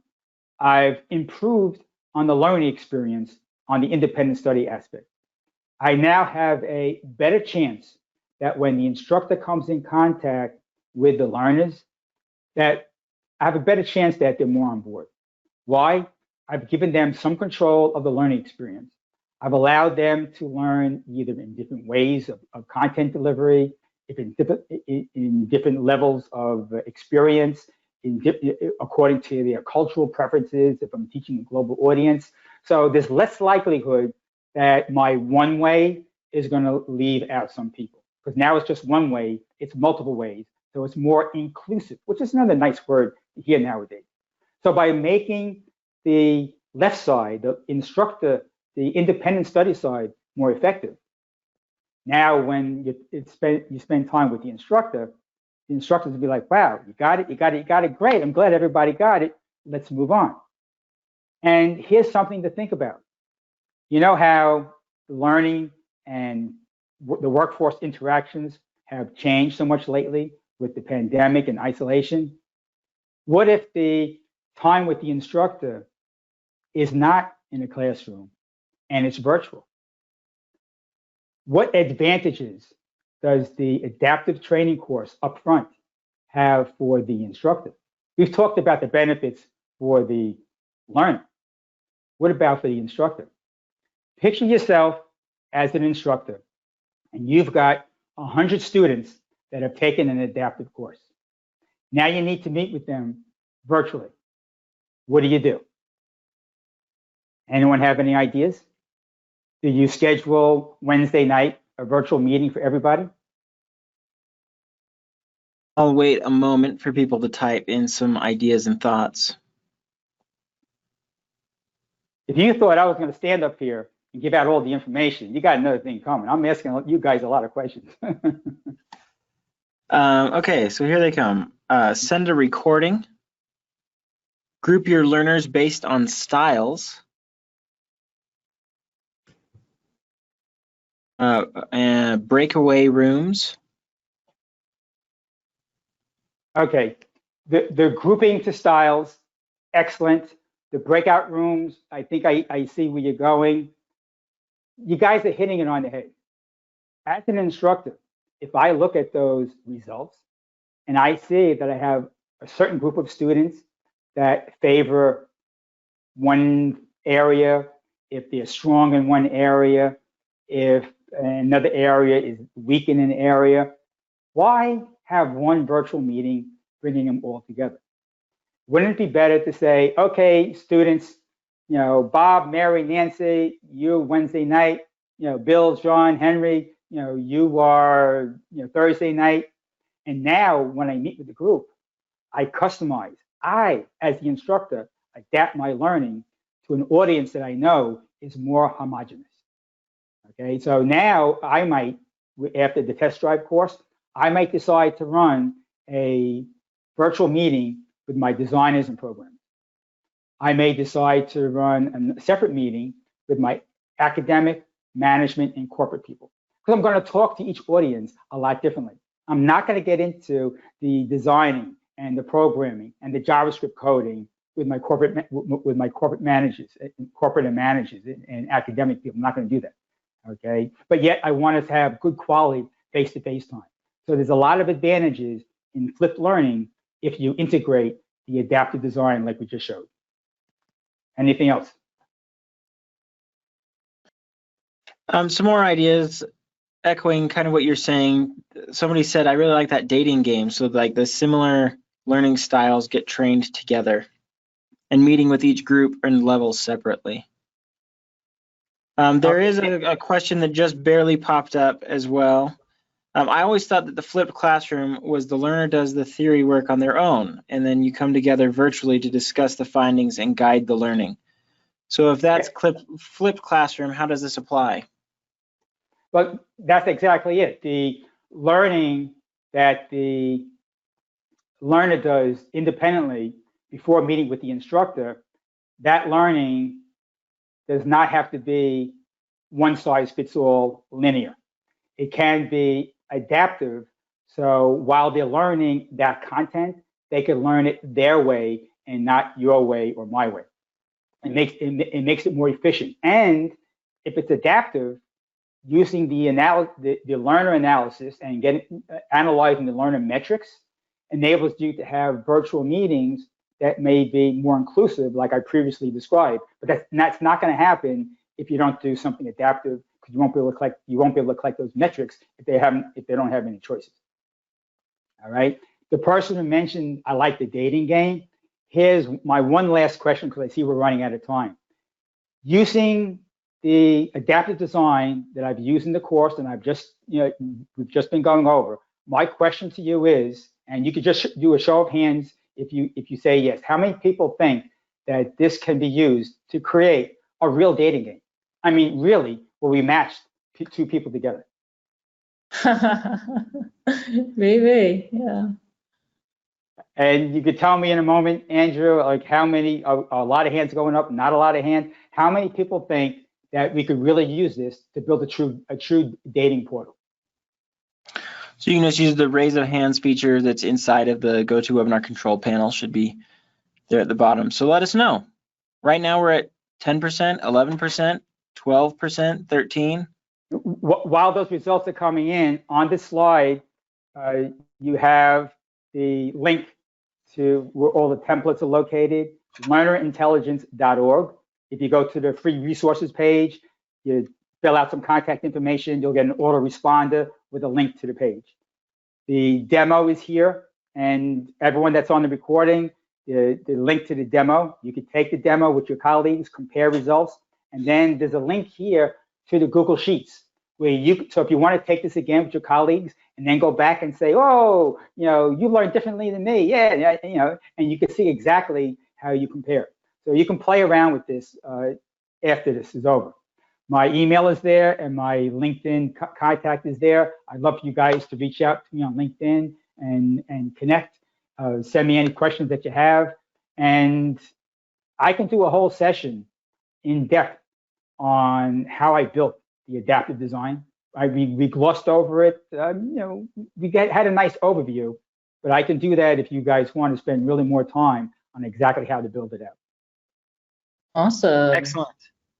I've improved on the learning experience on the independent study aspect. I now have a better chance that when the instructor comes in contact with the learners, that I have a better chance that they're more on board. Why? I've given them some control of the learning experience. I've allowed them to learn either in different ways of content delivery, in different levels of experience, according to their cultural preferences, if I'm teaching a global audience. So there's less likelihood that my one way is going to leave out some people, because now it's just one way, it's multiple ways. So it's more inclusive, which is another nice word here nowadays. So by making the left side, the instructor, the independent study side, more effective, now when you spend time with the instructors will be like, wow, you got it, great. I'm glad everybody got it. Let's move on. And here's something to think about. You know how learning and the workforce interactions have changed so much lately with the pandemic and isolation? What if the time with the instructor is not in a classroom and it's virtual? What advantages does the adaptive training course up front have for the instructor? We've talked about the benefits for the learner. What about for the instructor? Picture yourself as an instructor and you've got 100 students that have taken an adaptive course. Now you need to meet with them virtually. What do? Anyone have any ideas? Do you schedule Wednesday night a virtual meeting for everybody? I'll wait a moment for people to type in some ideas and thoughts. If you thought I was going to stand up here and give out all the information, you got another thing coming. I'm asking you guys a lot of questions. Okay, so here they come. Send a recording. Group your learners based on styles. And breakaway rooms. Okay, the grouping to styles, excellent. The breakout rooms, I think I see where you're going. You guys are hitting it on the head. As an instructor, if I look at those results and I see that I have a certain group of students that favor one area, if they're strong in one area, if another area is weak in an area, why have one virtual meeting bringing them all together? Wouldn't it be better to say, okay, students, Bob, Mary, Nancy, you Wednesday night, Bill, John, Henry, you are, Thursday night. And now when I meet with the group, I customize. I, as the instructor, adapt my learning to an audience that I know is more homogeneous. Okay, so now I might, after the test drive course, I might decide to run a virtual meeting with my designers and programmers. I may decide to run a separate meeting with my academic, management, and corporate people. Because I'm going to talk to each audience a lot differently. I'm not going to get into the designing and the programming and the JavaScript coding with my corporate managers, corporate and managers and academic people. I'm not going to do that. Okay, but yet I want us to have good quality face-to-face time. So there's a lot of advantages in flipped learning if you integrate the adaptive design like we just showed. Anything else? Some more ideas, echoing kind of what you're saying. Somebody said, I really like that dating game. So like the similar learning styles get trained together and meeting with each group and levels separately. There is a question that just barely popped up as well. I always thought that the flipped classroom was the learner does the theory work on their own, and then you come together virtually to discuss the findings and guide the learning. So if that's flipped classroom, how does this apply? But that's exactly it. The learning that the learner does independently before meeting with the instructor, that learning does not have to be one size fits all linear. It can be adaptive. So while they're learning that content, they can learn it their way and not your way or my way. It makes it more efficient. And if it's adaptive, using the learner analysis and analyzing the learner metrics enables you to have virtual meetings that may be more inclusive, like I previously described. But that's not going to happen if you don't do something adaptive, because you won't be able to collect those metrics if they don't have any choices. All right. The person who mentioned I like the dating game. Here's my one last question, because I see we're running out of time. Using the adaptive design that I've used in the course, and we've just been going over. My question to you is, and you could just do a show of hands if you say yes. How many people think that this can be used to create a real dating game? I mean, really, where we match two people together? Maybe, yeah. And you could tell me in a moment, Andrew, like how many, a lot of hands going up, not a lot of hands. How many people think that we could really use this to build a true dating portal? So you can just use the raise of hands feature that's inside of the GoToWebinar control panel, should be there at the bottom. So let us know. Right now we're at 10%, 11%, 12%, 13%. While those results are coming in, on this slide, you have the link to where all the templates are located, learnerintelligence.org. If you go to the free resources page, you fill out some contact information, you'll get an autoresponder with a link to the page. The demo is here, and everyone that's on the recording, the link to the demo, you can take the demo with your colleagues, compare results, and then there's a link here to the Google Sheets, so if you want to take this again with your colleagues and then go back and say, oh, you learned differently than me, yeah, and you can see exactly how you compare. So you can play around with this after this is over. My email is there and my LinkedIn contact is there. I'd love for you guys to reach out to me on LinkedIn and connect. Send me any questions that you have. And I can do a whole session in depth on how I built the adaptive design. We glossed over it. We had a nice overview, but I can do that if you guys want to spend really more time on exactly how to build it out. Awesome. Excellent.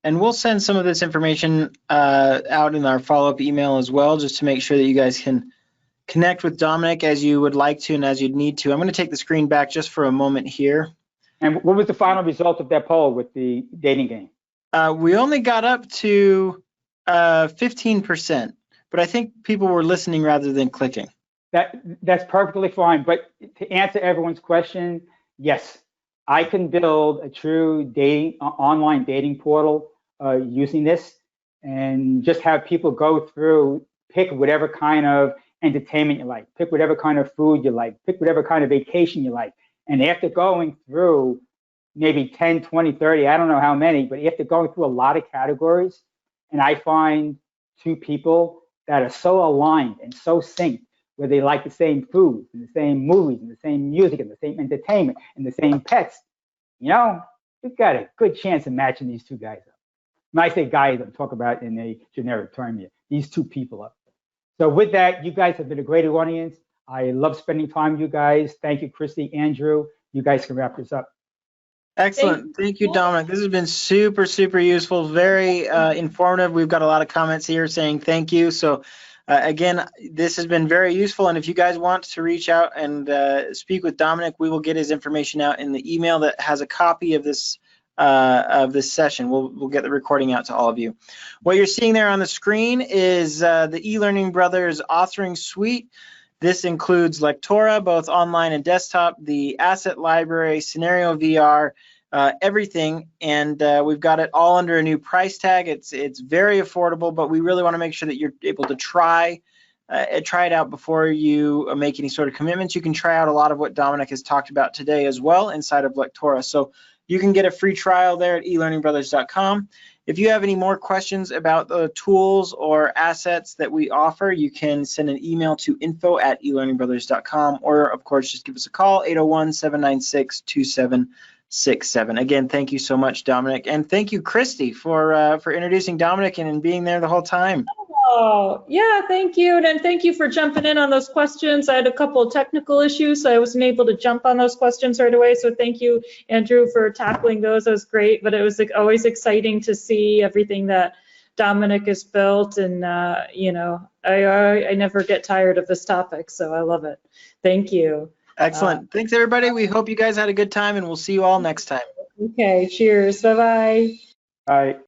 And we'll send some of this information out in our follow-up email as well, just to make sure that you guys can connect with Domenic as you would like to and as you'd need to. I'm going to take the screen back just for a moment here. And what was the final result of that poll with the dating game? We only got up to 15%, but I think people were listening rather than clicking. That's perfectly fine. But to answer everyone's question, yes, I can build a true online dating portal using this, and just have people go through, pick whatever kind of entertainment you like, pick whatever kind of food you like, pick whatever kind of vacation you like. And after going through maybe 10, 20, 30, I don't know how many, but after going through a lot of categories, and I find two people that are so aligned and so synced, where they like the same foods and the same movies and the same music and the same entertainment and the same pets, you know, we've got a good chance of matching these two guys up. When I say guys, I'm talking about in a generic term here, these two people up. So with that, you guys have been a great audience. I love spending time with you guys. Thank you, Christy, Andrew. You guys can wrap this up. Excellent. Thank you, Domenic. This has been super, super useful, very informative. We've got a lot of comments here saying thank you. So again, this has been very useful. And if you guys want to reach out and speak with Domenic, we will get his information out in the email that has a copy of this session. We'll get the recording out to all of you. What you're seeing there on the screen is the eLearning Brothers authoring suite. This includes LECTORA, both online and desktop, the asset library, scenario VR, everything, and we've got it all under a new price tag. It's very affordable, but we really want to make sure that you're able to try it out before you make any sort of commitments. You can try out a lot of what Domenic has talked about today as well inside of LECTORA. So you can get a free trial there at elearningbrothers.com. If you have any more questions about the tools or assets that we offer, you can send an email to info@elearningbrothers.com, or of course, just give us a call, 801-796-2767. Again, thank you so much, Domenic, and thank you, Christy, for introducing Domenic and being there the whole time. Oh, yeah, thank you. And thank you for jumping in on those questions. I had a couple of technical issues, so I wasn't able to jump on those questions right away. So thank you, Andrew, for tackling those. That was great, but it was always exciting to see everything that Domenic has built. And, you know, I never get tired of this topic, so I love it. Thank you. Excellent. Thanks, everybody. We hope you guys had a good time, and we'll see you all next time. Okay, cheers. Bye-bye. All right.